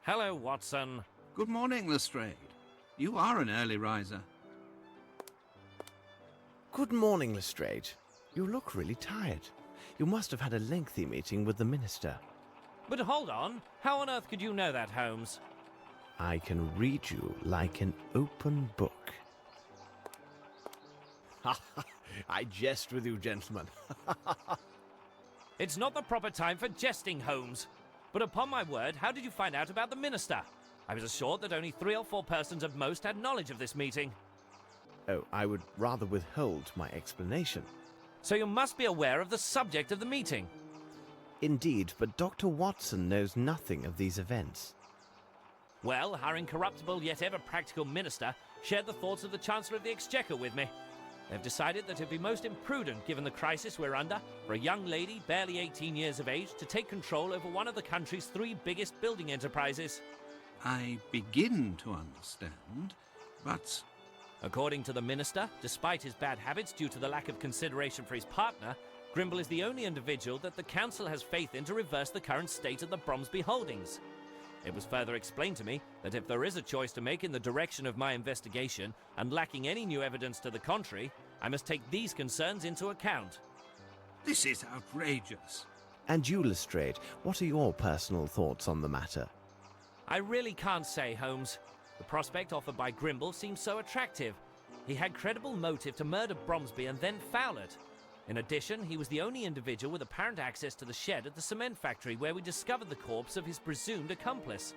Hello, Watson. Good morning, Lestrade. You are an early riser. Good morning, Lestrade. You look really tired. You must have had a lengthy meeting with the minister. But hold on. How on earth could you know that, Holmes? I can read you like an open book. I jest with you, gentlemen. It's not the proper time for jesting, Holmes. But upon my word, how did you find out about the minister? I was assured that only 3 or 4 persons at most had knowledge of this meeting. Oh, I would rather withhold my explanation. So you must be aware of the subject of the meeting. Indeed, but Dr. Watson knows nothing of these events. Well, our incorruptible yet ever-practical minister shared the thoughts of the Chancellor of the Exchequer with me. They've decided that it would be most imprudent, given the crisis we're under, for a young lady, barely 18 years of age, to take control over one of the country's 3 biggest building enterprises. I begin to understand, but... According to the minister, despite his bad habits due to the lack of consideration for his partner, Grimble is the only individual that the council has faith in to reverse the current state of the Bromsby holdings. It was further explained to me that if there is a choice to make in the direction of my investigation, and lacking any new evidence to the contrary, I must take these concerns into account. This is outrageous. And you, Lestrade, what are your personal thoughts on the matter? I really can't say, Holmes. The prospect offered by Grimble seems so attractive. He had credible motive to murder Bromsby and then foul it. In addition, he was the only individual with apparent access to the shed at the cement factory where we discovered the corpse of his presumed accomplice.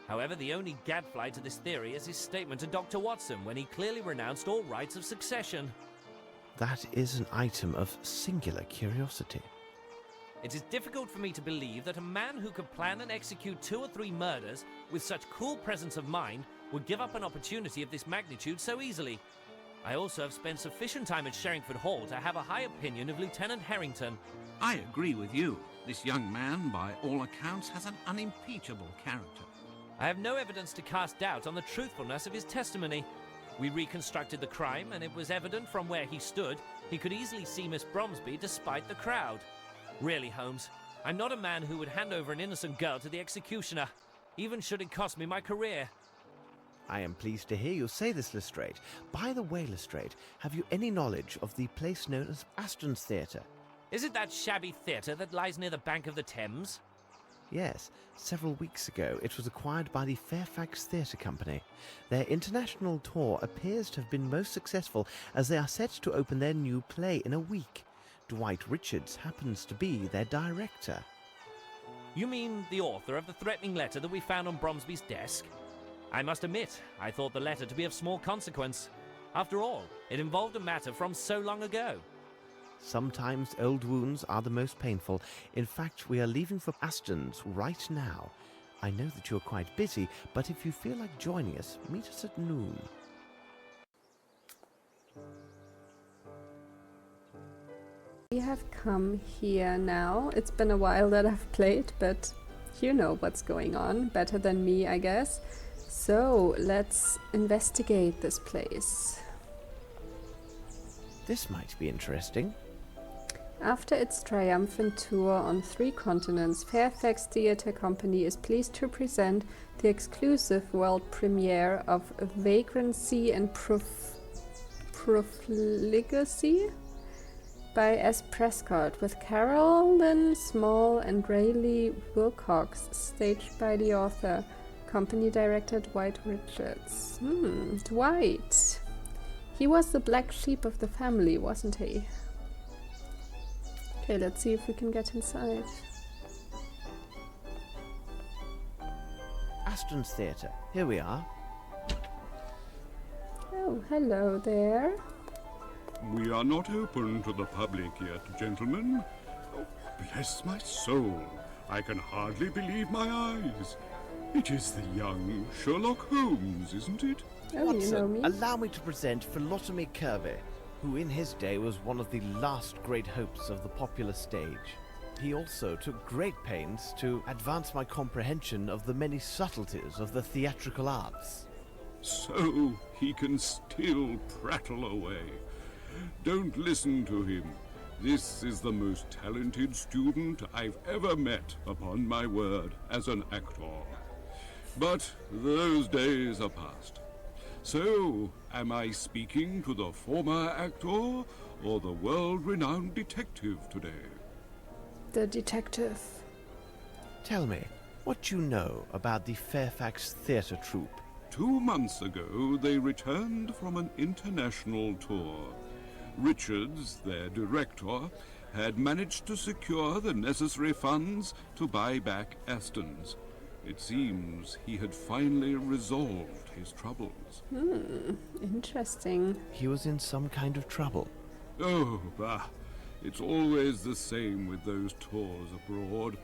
However, the only gadfly to this theory is his statement to Dr. Watson when he clearly renounced all rights of succession. That is an item of singular curiosity. It is difficult for me to believe that a man who could plan and execute 2 or 3 murders with such cool presence of mind would give up an opportunity of this magnitude so easily. I also have spent sufficient time at Sherringford Hall to have a high opinion of Lieutenant Harrington. I agree with you. This young man, by all accounts, has an unimpeachable character. I have no evidence to cast doubt on the truthfulness of his testimony. We reconstructed the crime, and it was evident from where he stood he could easily see Miss Bromsby despite the crowd. Really, Holmes, I'm not a man who would hand over an innocent girl to the executioner, even should it cost me my career. I am pleased to hear you say this, Lestrade. By the way, Lestrade, have you any knowledge of the place known as Aston's Theatre? Is it that shabby theatre that lies near the bank of the Thames? Yes, several weeks ago it was acquired by the Fairfax Theatre Company. Their international tour appears to have been most successful as they are set to open their new play in a week. Dwight Richards happens to be their director. You mean the author of the threatening letter that we found on Bromsby's desk? I must admit, I thought the letter to be of small consequence. After all, it involved a matter from so long ago. Sometimes old wounds are the most painful. In fact, we are leaving for Aston's right now. I know that you're quite busy, but if you feel like joining us, meet us at noon. We have come here now. It's been a while that I've played, but you know what's going on. Better than me, I guess. So, let's investigate this place. This might be interesting. After its triumphant tour on 3 continents, Fairfax Theatre Company is pleased to present the exclusive world premiere of Vagrancy and Profligacy by S. Prescott, with Carolyn Small and Rayleigh Wilcox, staged by the author. Company director Dwight Richards. Dwight. He was the black sheep of the family, wasn't he? Okay, let's see if we can get inside. Aston's Theatre. Here we are. Oh, hello there. We are not open to the public yet, gentlemen. Oh, bless my soul. I can hardly believe my eyes. It is the young Sherlock Holmes, isn't it? Oh, Watson, you know me. allow me to present Philotomy Kirby, who in his day was one of the last great hopes of the popular stage. He also took great pains to advance my comprehension of the many subtleties of the theatrical arts. So he can still prattle away. Don't listen to him. This is the most talented student I've ever met, upon my word, as an actor. But those days are past. So, am I speaking to the former actor or the world-renowned detective today? The detective. Tell me, what you know about the Fairfax theatre troupe? 2 months ago, they returned from an international tour. Richards, their director, had managed to secure the necessary funds to buy back Aston's. It seems he had finally resolved his troubles. Interesting. He was in some kind of trouble. Oh, bah. It's always the same with those tours abroad.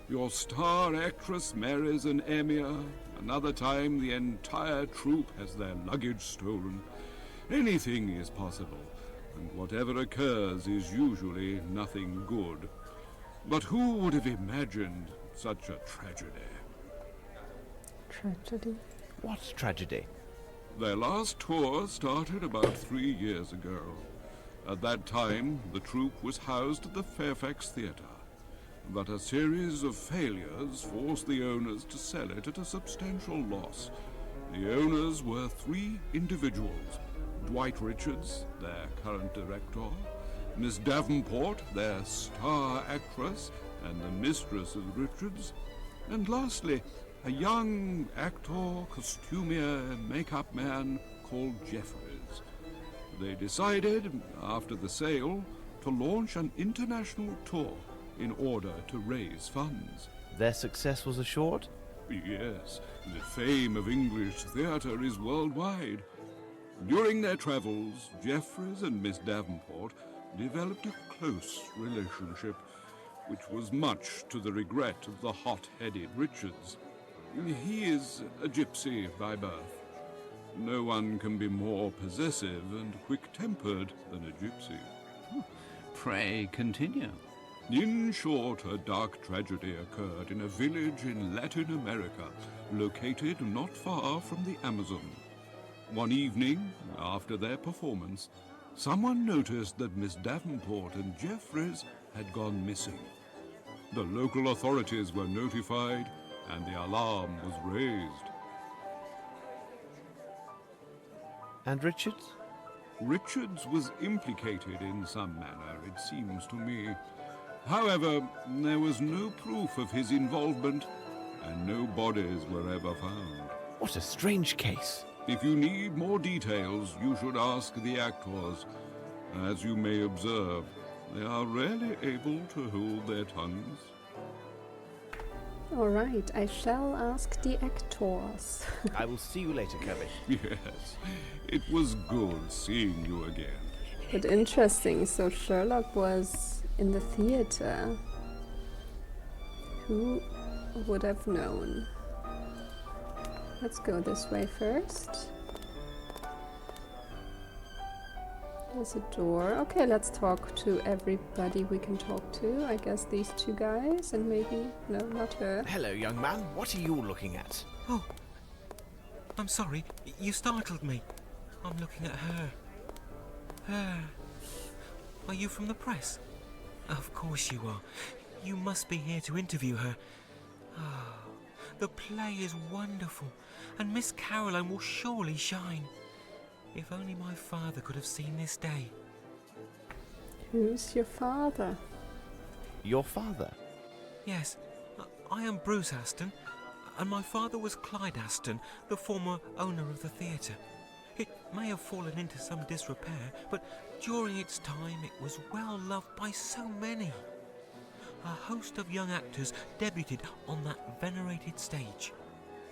Your star actress marries an emir. Another time the entire troupe has their luggage stolen. Anything is possible, and whatever occurs is usually nothing good. But who would have imagined such a tragedy? Tragedy. What tragedy? Their last tour started about 3 years ago. At that time, the troupe was housed at the Fairfax Theatre. But a series of failures forced the owners to sell it at a substantial loss. The owners were 3 individuals: Dwight Richards, their current director, Miss Davenport, their star actress and the mistress of Richards, and lastly, a young actor, costumier, makeup man called Jeffries. They decided, after the sale, to launch an international tour in order to raise funds. Their success was assured? Yes, the fame of English theatre is worldwide. During their travels, Jeffries and Miss Davenport developed a close relationship, which was much to the regret of the hot-headed Richards. He is a gypsy by birth. No one can be more possessive and quick-tempered than a gypsy. Pray continue. In short, a dark tragedy occurred in a village in Latin America, located not far from the Amazon. One evening, after their performance, someone noticed that Miss Davenport and Jeffries had gone missing. The local authorities were notified, and the alarm was raised. And Richards? Richards was implicated in some manner, it seems to me. However, there was no proof of his involvement, and no bodies were ever found. What a strange case. If you need more details, you should ask the actors. As you may observe, they are rarely able to hold their tongues. All right, I shall ask the actors. I will see you later, Kirby. Yes, it was good seeing you again. But interesting, so Sherlock was in the theater. Who would have known? Let's go this way first. There's a door. Okay, let's talk to everybody we can talk to. I guess these 2 guys and maybe... no, not her. Hello, young man. What are you looking at? Oh, I'm sorry. You startled me. I'm looking at her. Her. Are you from the press? Of course you are. You must be here to interview her. Ah, the play is wonderful, and Miss Caroline will surely shine. If only my father could have seen this day. Who's your father? Your father? Yes, I am Bruce Aston, and my father was Clyde Aston, the former owner of the theatre. It may have fallen into some disrepair, but during its time it was well loved by so many. A host of young actors debuted on that venerated stage.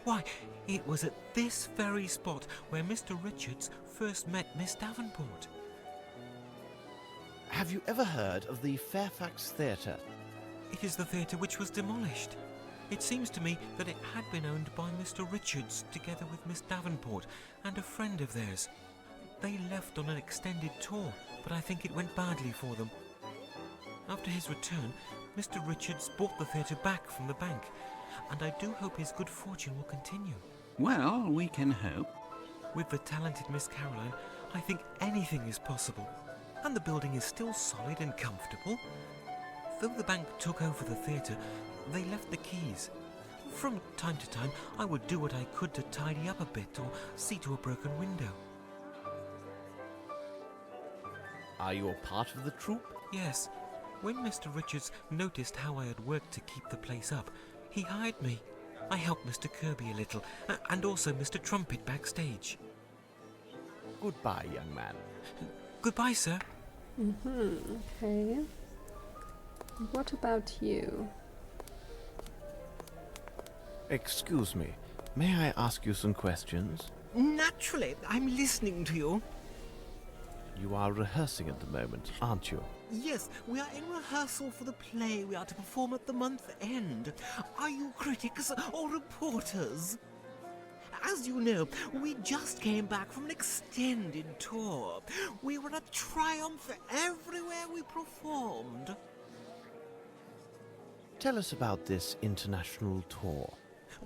Why, it was at this very spot where Mr. Richards first met Miss Davenport. Have you ever heard of the Fairfax Theatre? It is the theatre which was demolished. It seems to me that it had been owned by Mr. Richards together with Miss Davenport and a friend of theirs. They left on an extended tour, but I think it went badly for them. After his return, Mr. Richards bought the theatre back from the bank, and I do hope his good fortune will continue. Well, we can hope. With the talented Miss Caroline, I think anything is possible. And the building is still solid and comfortable. Though the bank took over the theatre, they left the keys. From time to time, I would do what I could to tidy up a bit or see to a broken window. Are you a part of the troupe? Yes. When Mr. Richards noticed how I had worked to keep the place up, he hired me. I helped Mr. Kirby a little, and also Mr. Trumpet backstage. Goodbye, young man. Goodbye, sir. Okay. What about you? Excuse me, may I ask you some questions? Naturally, I'm listening to you. You are rehearsing at the moment, aren't you? Yes, we are in rehearsal for the play we are to perform at the month end. Are you critics or reporters? As you know, we just came back from an extended tour. We were a triumph everywhere we performed. Tell us about this international tour.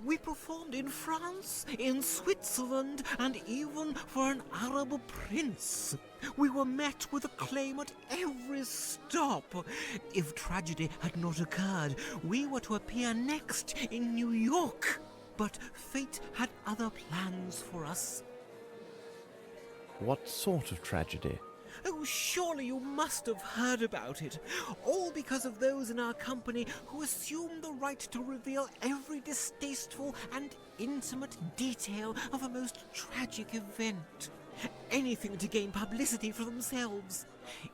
We performed in France, in Switzerland, and even for an Arab prince. We were met with acclaim at every stop. If tragedy had not occurred, we were to appear next in New York. But fate had other plans for us. What sort of tragedy? Oh, surely you must have heard about it. All because of those in our company who assumed the right to reveal every distasteful and intimate detail of a most tragic event. Anything to gain publicity for themselves.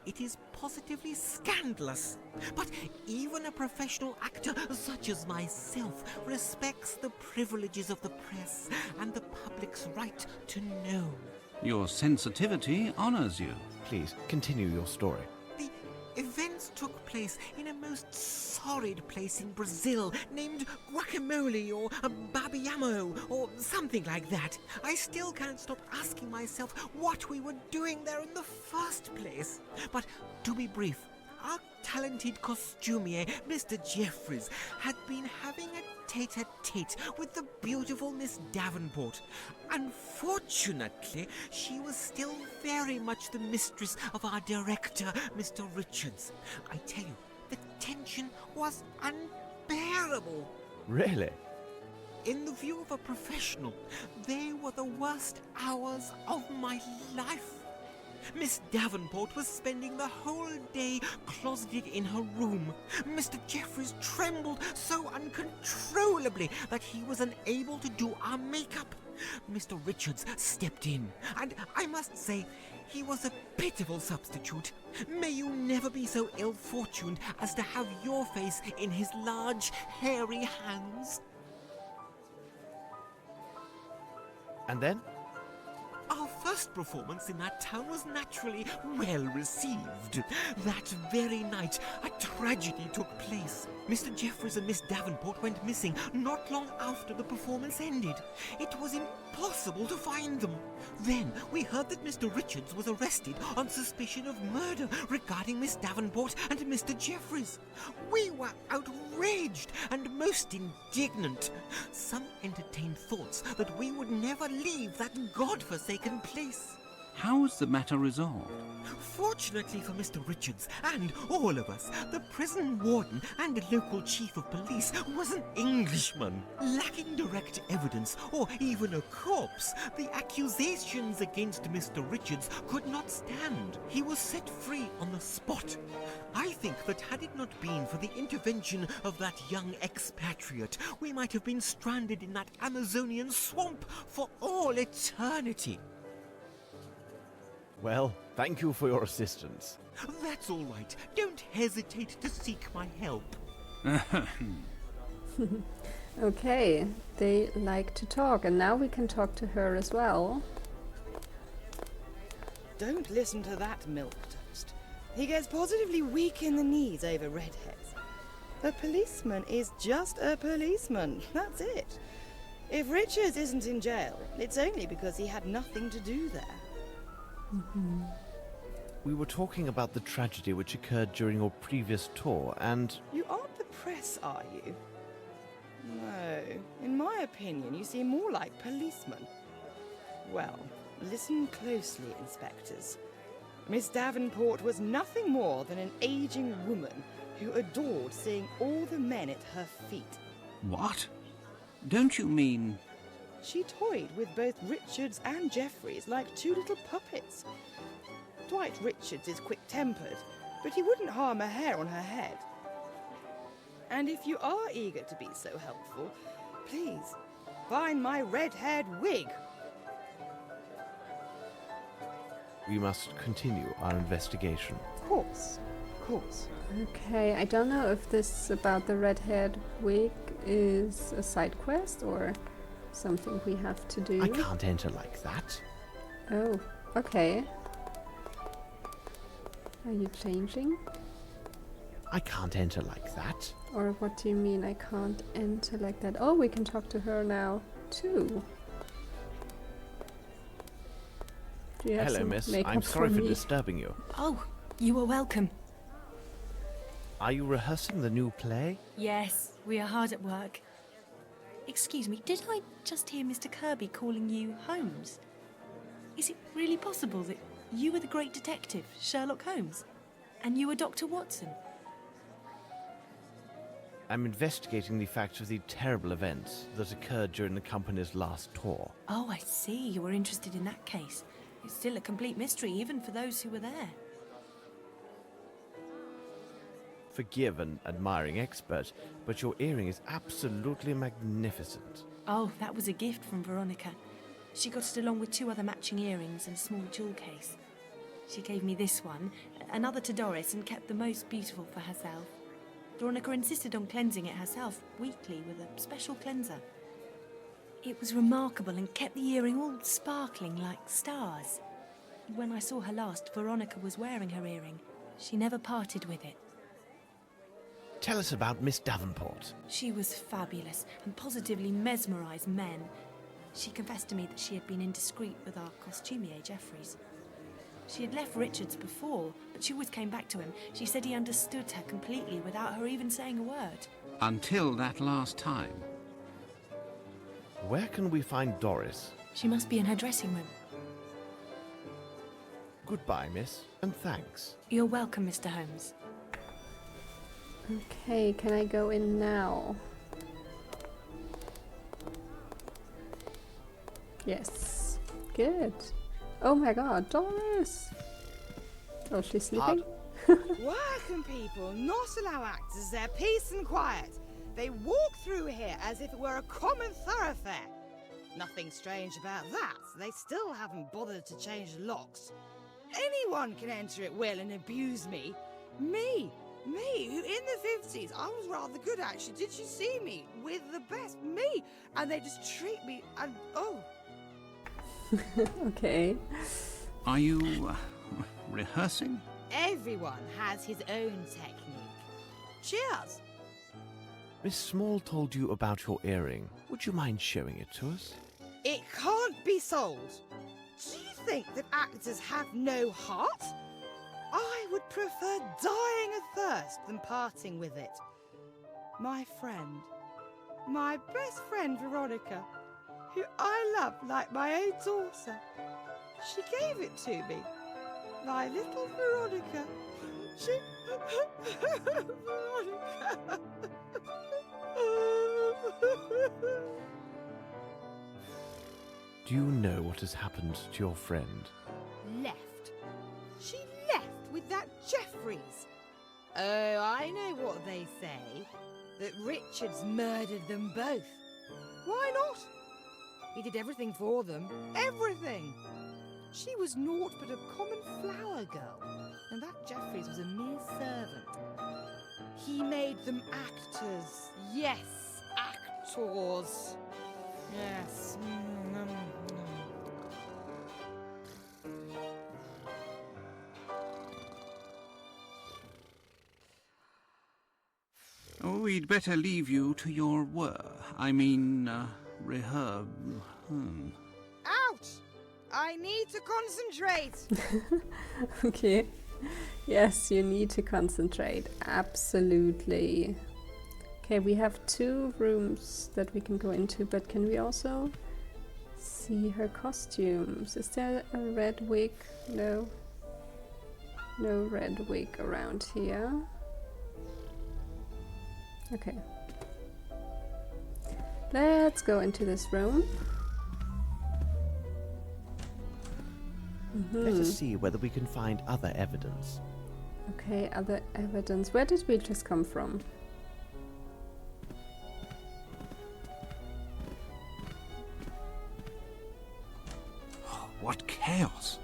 It is positively scandalous. But even a professional actor such as myself respects the privileges of the press and the public's right to know. Your sensitivity honors you. Please, continue your story. The events took place in a most sordid place in Brazil named Guacamole or Babiamo or something like that. I still can't stop asking myself what we were doing there in the first place. But to be brief, our talented costumier, Mr. Jeffries, had been having a tete-a-tete with the beautiful Miss Davenport. Unfortunately, she was still very much the mistress of our director, Mr. Richards. I tell you, the tension was unbearable. Really? In the view of a professional, they were the worst hours of my life. Miss Davenport was spending the whole day closeted in her room. Mr. Jeffries trembled so uncontrollably that he was unable to do our makeup. Mr. Richards stepped in, and I must say, he was a pitiful substitute. May you never be so ill-fortuned as to have your face in his large, hairy hands. And then? Our first performance in that town was naturally well received. That very night, a tragedy took place. Mr. Jeffries and Miss Davenport went missing not long after the performance ended. It was impossible to find them. Then we heard that Mr. Richards was arrested on suspicion of murder regarding Miss Davenport and Mr. Jeffries. We were outraged and most indignant. Some entertained thoughts that we would never leave that godforsaken place. How was the matter resolved? Fortunately for Mr. Richards and all of us, the prison warden and local chief of police was an Englishman. Lacking direct evidence or even a corpse, the accusations against Mr. Richards could not stand. He was set free on the spot. I think that had it not been for the intervention of that young expatriate, we might have been stranded in that Amazonian swamp for all eternity. Well, thank you for your assistance. That's all right. Don't hesitate to seek my help. Okay, they like to talk, and now we can talk to her as well. Don't listen to that milk toast. He gets positively weak in the knees over redheads. A policeman is just a policeman. That's it. If Richards isn't in jail, it's only because he had nothing to do there. We were talking about the tragedy which occurred during your previous tour, and... You aren't the press, are you? No. In my opinion, you seem more like policemen. Well, listen closely, inspectors. Miss Davenport was nothing more than an aging woman who adored seeing all the men at her feet. What? Don't you mean... She toyed with both Richards and Jeffries like two little puppets. Dwight Richards is quick-tempered, but he wouldn't harm a hair on her head. And if you are eager to be so helpful, please, find my red-haired wig. We must continue our investigation. Of course, of course. Okay, I don't know if this about the red-haired wig is a side quest or something we have to do. I can't enter like that. Oh, okay. Are you changing? I can't enter like that. Or what do you mean I can't enter like that? Oh, we can talk to her now, too. Do you have Hello, some miss. makeup I'm sorry for me? disturbing you. Oh, you are welcome. Are you rehearsing the new play? Yes, we are hard at work. Excuse me, did I just hear Mr. Kirby calling you Holmes? Is it really possible that you were the great detective, Sherlock Holmes, and you were Dr. Watson? I'm investigating the facts of the terrible events that occurred during the company's last tour. Oh, I see. You were interested in that case. It's still a complete mystery, even for those who were there. Forgive an admiring expert, but your earring is absolutely magnificent. Oh, that was a gift from Veronica. She got it along with 2 other matching earrings and a small jewel case. She gave me this one, another to Doris, and kept the most beautiful for herself. Veronica insisted on cleansing it herself weekly with a special cleanser. It was remarkable and kept the earring all sparkling like stars. When I saw her last, Veronica was wearing her earring. She never parted with it. Tell us about Miss Davenport. She was fabulous and positively mesmerised men. She confessed to me that she had been indiscreet with our costumier, Jeffries. She had left Richards before, but she always came back to him. She said he understood her completely without her even saying a word. Until that last time. Where can we find Doris? She must be in her dressing room. Goodbye, miss, and thanks. You're welcome, Mr. Holmes. Okay, can I go in now? Yes. Good. Oh my god, Doris! Oh, she's sleeping? Working people not allow actors their peace and quiet. They walk through here as if it were a common thoroughfare. Nothing strange about that. They still haven't bothered to change the locks. Anyone can enter at will and abuse me. Me, who in the 50s, I was rather good actually. Did you see me? With the best, me. And they just treat me and, oh. Okay. Are you rehearsing? Everyone has his own technique. Cheers. Miss Small told you about your earring. Would you mind showing it to us? It can't be sold. Do you think that actors have no heart? I would prefer dying of thirst than parting with it. My friend, my best friend Veronica, who I love like my own daughter, she gave it to me. My little Veronica. She... Veronica. Do you know what has happened to your friend? Left. She left with that Jeffries. Oh, I know what they say. That Richards murdered them both. Why not? He did everything for them. Everything. She was naught but a common flower girl. And that Jeffries was a mere servant. He made them actors. Yes, actors. Yes. Oh, we'd better leave you to your work. I mean, reherb. Out! I need to concentrate. Okay. Yes, you need to concentrate. Absolutely. Okay, we have 2 rooms that we can go into, but can we also see her costumes? Is there a red wig? No. No red wig around here. Okay. Let's go into this room. Let us see whether we can find other evidence. Okay, other evidence. Where did we just come from? What chaos!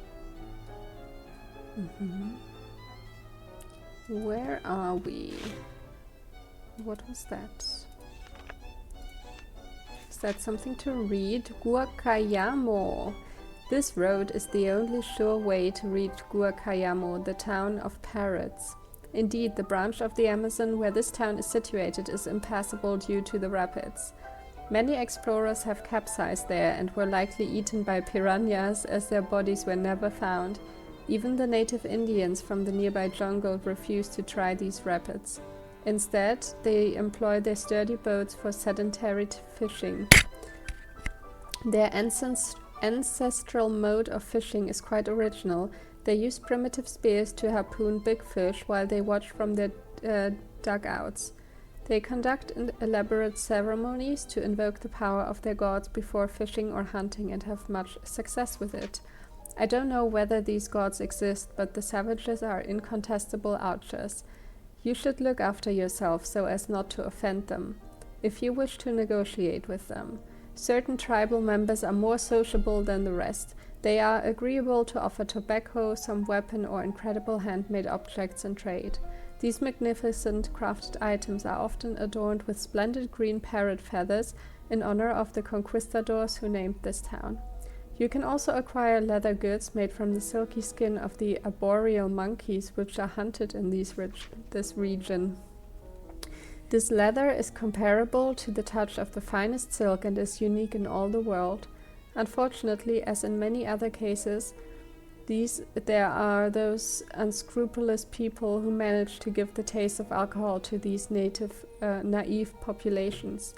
Where are we? What was that? Is that something to read? Guacayamo. This road is the only sure way to reach Guacayamo, the town of parrots. Indeed, the branch of the Amazon where this town is situated is impassable due to the rapids. Many explorers have capsized there and were likely eaten by piranhas, as their bodies were never found. Even the native Indians from the nearby jungle refused to try these rapids. Instead, they employ their sturdy boats for sedentary fishing. Their ancestral mode of fishing is quite original. They use primitive spears to harpoon big fish while they watch from their dugouts. They conduct elaborate ceremonies to invoke the power of their gods before fishing or hunting and have much success with it. I don't know whether these gods exist, but the savages are incontestable archers. You should look after yourself so as not to offend them, if you wish to negotiate with them. Certain tribal members are more sociable than the rest. They are agreeable to offer tobacco, some weapon, or incredible handmade objects in trade. These magnificent crafted items are often adorned with splendid green parrot feathers in honor of the conquistadors who named this town. You can also acquire leather goods made from the silky skin of the arboreal monkeys which are hunted in this region. This leather is comparable to the touch of the finest silk and is unique in all the world. Unfortunately, as in many other cases, there are those unscrupulous people who manage to give the taste of alcohol to these naive populations.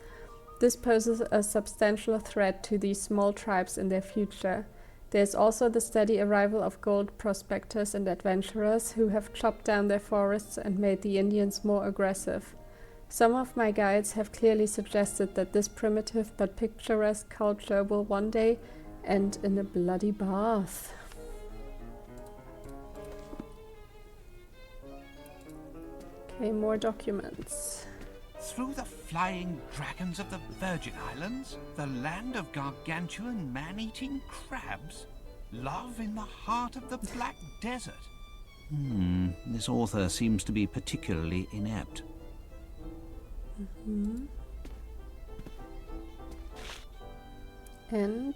This poses a substantial threat to these small tribes in their future. There is also the steady arrival of gold prospectors and adventurers who have chopped down their forests and made the Indians more aggressive. Some of my guides have clearly suggested that this primitive but picturesque culture will one day end in a bloody bath. Okay, more documents. Through the flying dragons of the Virgin Islands, the land of gargantuan man-eating crabs, love in the heart of the Black Desert. This author seems to be particularly inept. And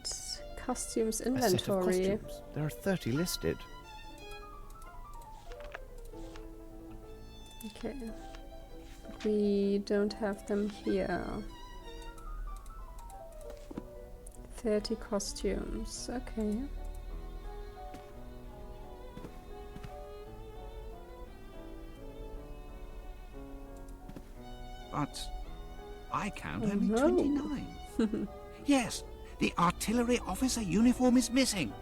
costumes inventory. A set of costumes. There are 30 listed. Okay. We don't have them here. 30 costumes. Okay. But I count only 29. Yes, the artillery officer uniform is missing.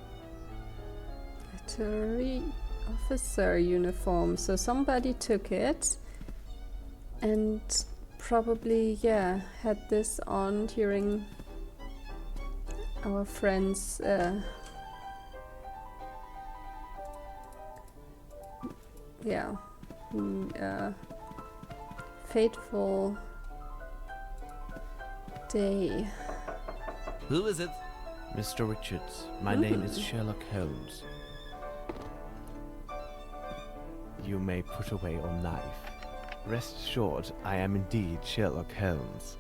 Artillery officer uniform. So somebody took it and probably, had this on during our friend's fateful day. Who is it? Mr. Richards, my name is Sherlock Holmes. You may put away your knife. Rest assured, I am indeed Sherlock Holmes.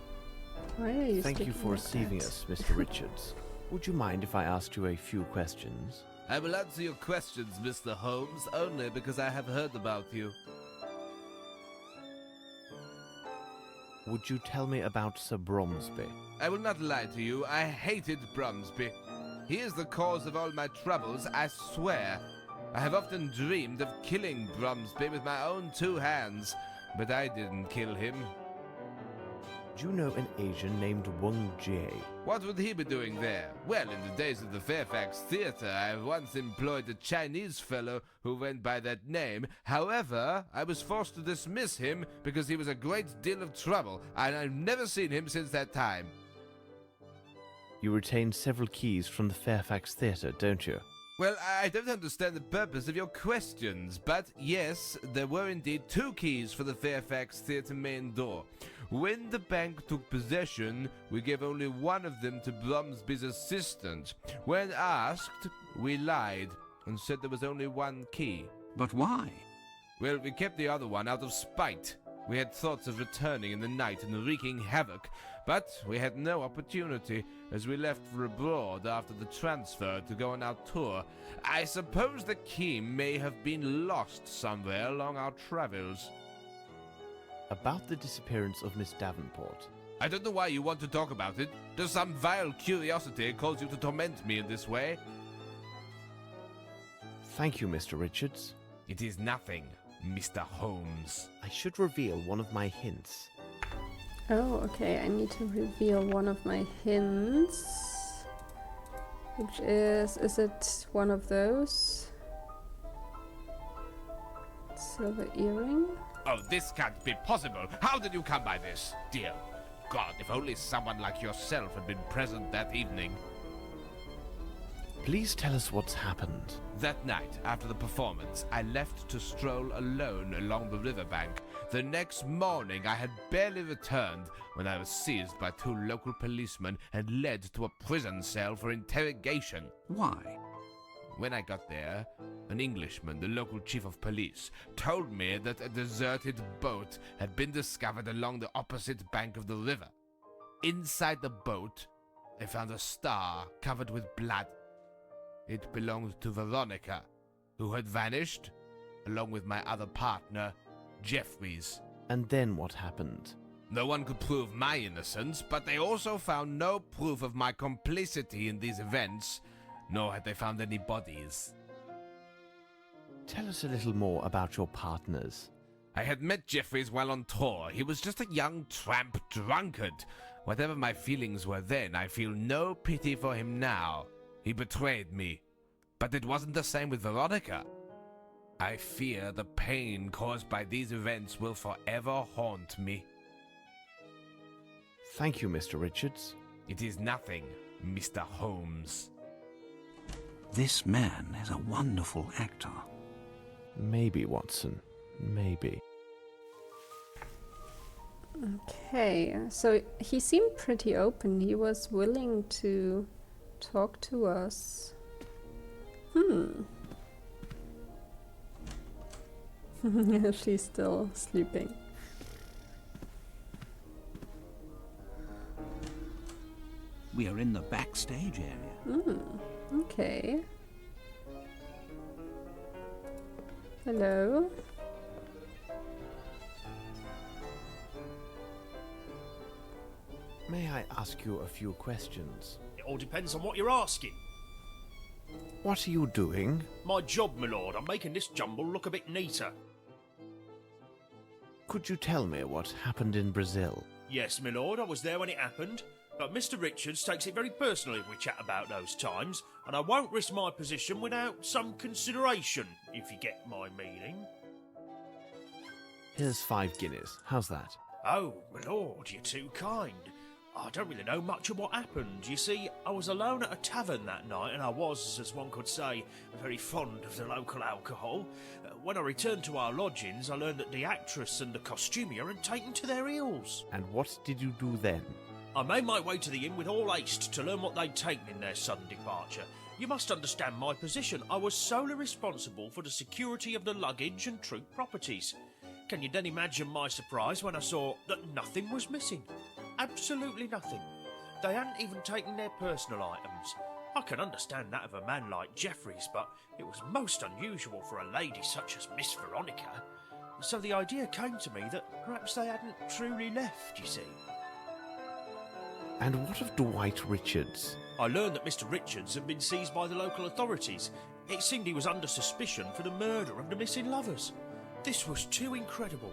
Why are you Thank you sticking for like receiving that? us, Mr. Richards. Would you mind if I asked you a few questions? I will answer your questions, Mr. Holmes, only because I have heard about you. Would you tell me about Sir Bromsby? I will not lie to you, I hated Bromsby. He is the cause of all my troubles, I swear. I have often dreamed of killing Bromsby with my own 2 hands, but I didn't kill him. Do you know an Asian named Wang Jie? What would he be doing there? Well, in the days of the Fairfax Theatre, I once employed a Chinese fellow who went by that name. However, I was forced to dismiss him because he was a great deal of trouble, and I've never seen him since that time. You retain several keys from the Fairfax Theatre, don't you? Well, I don't understand the purpose of your questions, but yes, there were indeed 2 keys for the Fairfax Theatre main door. When the bank took possession, we gave only one of them to Bromsby's assistant. When asked, we lied and said there was only 1 key. But why? Well, we kept the other one out of spite. We had thoughts of returning in the night and wreaking havoc, but we had no opportunity, as we left for abroad after the transfer to go on our tour. I suppose the key may have been lost somewhere along our travels. About the disappearance of Miss Davenport. I don't know why you want to talk about it. Does some vile curiosity cause you to torment me in this way? Thank you, Mr. Richards. It is nothing, Mr. Holmes. I should reveal one of my hints. Oh, okay, I need to reveal one of my hints. Which is it one of those? Silver earring? Oh, this can't be possible. How did you come by this? Dear God, if only someone like yourself had been present that evening. Please tell us what's happened. That night, after the performance, I left to stroll alone along the riverbank. The next morning, I had barely returned when I was seized by 2 local policemen and led to a prison cell for interrogation. Why? When I got there, an Englishman, the local chief of police, told me that a deserted boat had been discovered along the opposite bank of the river. Inside the boat, they found a star covered with blood. It belonged to Veronica, who had vanished, along with my other partner, Jeffries. And then what happened? No one could prove my innocence, but they also found no proof of my complicity in these events, nor had they found any bodies. Tell us a little more about your partners. I had met Jeffries while on tour. He was just a young tramp drunkard. Whatever my feelings were then, I feel no pity for him now. He betrayed me. But it wasn't the same with Veronica. I fear the pain caused by these events will forever haunt me. Thank you, Mr. Richards. It is nothing, Mr. Holmes. This man is a wonderful actor. Maybe, Watson. Maybe. Okay, so he seemed pretty open. He was willing to talk to us. She's still sleeping. We are in the backstage area. Okay. Hello? May I ask you a few questions? It all depends on what you're asking. What are you doing? My job, my lord. I'm making this jumble look a bit neater. Could you tell me what happened in Brazil? Yes, my lord, I was there when it happened. But Mr. Richards takes it very personally if we chat about those times, and I won't risk my position without some consideration, if you get my meaning. Here's 5 guineas. How's that? Oh, my lord, you're too kind. I don't really know much of what happened. You see, I was alone at a tavern that night, and I was, as one could say, very fond of the local alcohol. When I returned to our lodgings, I learned that the actress and the costumier had taken to their heels. And what did you do then? I made my way to the inn with all haste to learn what they'd taken in their sudden departure. You must understand my position. I was solely responsible for the security of the luggage and troop properties. Can you then imagine my surprise when I saw that nothing was missing? Absolutely nothing. They hadn't even taken their personal items. I can understand that of a man like Jeffries, but it was most unusual for a lady such as Miss Veronica. So the idea came to me that perhaps they hadn't truly left, you see. And what of Dwight Richards? I learned that Mr. Richards had been seized by the local authorities. It seemed he was under suspicion for the murder of the missing lovers. This was too incredible.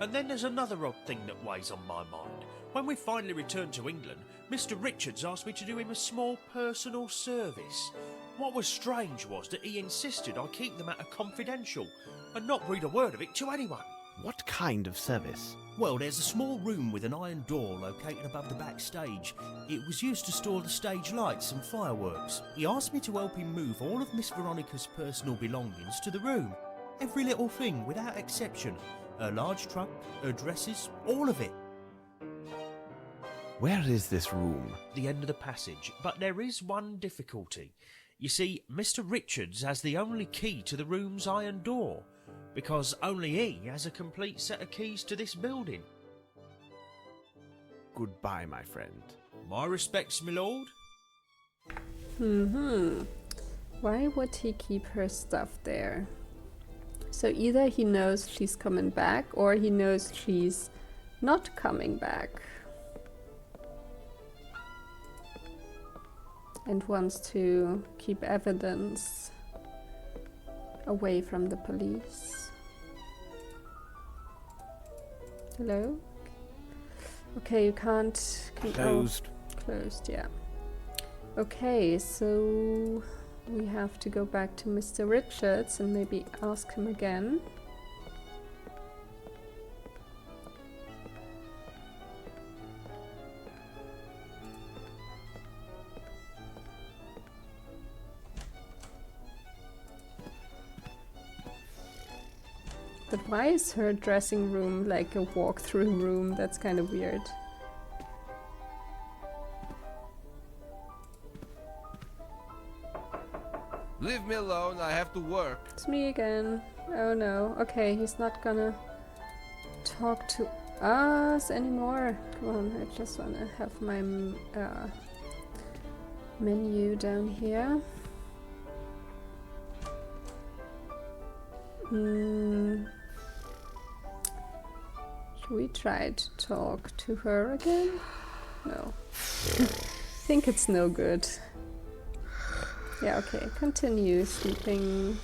And then there's another odd thing that weighs on my mind. When we finally returned to England, Mr. Richards asked me to do him a small personal service. What was strange was that he insisted I keep the matter confidential and not breathe a word of it to anyone. What kind of service? Well, there's a small room with an iron door located above the backstage. It was used to store the stage lights and fireworks. He asked me to help him move all of Miss Veronica's personal belongings to the room. Every little thing, without exception. Her large trunk, her dresses, all of it. Where is this room? The end of the passage, but there is one difficulty. You see, Mr. Richards has the only key to the room's iron door, because only he has a complete set of keys to this building. Goodbye, my friend. My respects, my lord. Why would he keep her stuff there? So either he knows she's coming back, or he knows she's not coming back. And wants to keep evidence away from the police. Hello? Okay, you can't... Closed. Closed, yeah. Okay, so we have to go back to Mr. Richards and maybe ask him again. But why is her dressing room like a walk-through room? That's kind of weird. Leave me alone, I have to work. It's me again. Oh no. Okay, he's not gonna talk to us anymore. Come on, I just wanna have my menu down here. Should we try to talk to her again? No. Think it's no good. Yeah, okay. Continue sleeping.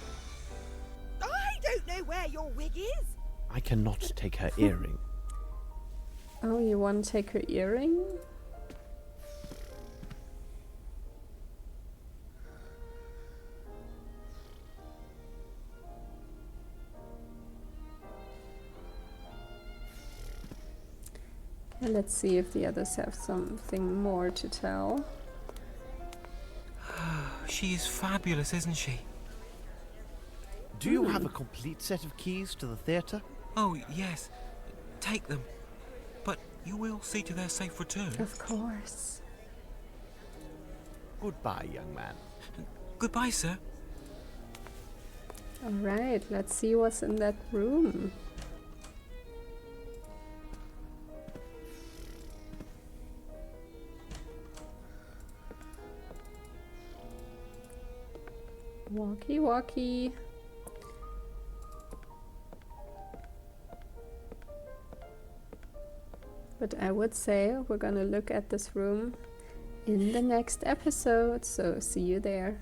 I don't know where your wig is. I cannot take her earring. Oh, you want to take her earring? Okay, let's see if the others have something more to tell. She is fabulous, isn't she? Do you have a complete set of keys to the theatre? Oh, yes. Take them. But you will see to their safe return. Of course. Goodbye, young man. Goodbye, sir. Alright, let's see what's in that room. Walkie walkie. But I would say we're gonna look at this room in the next episode, so see you there.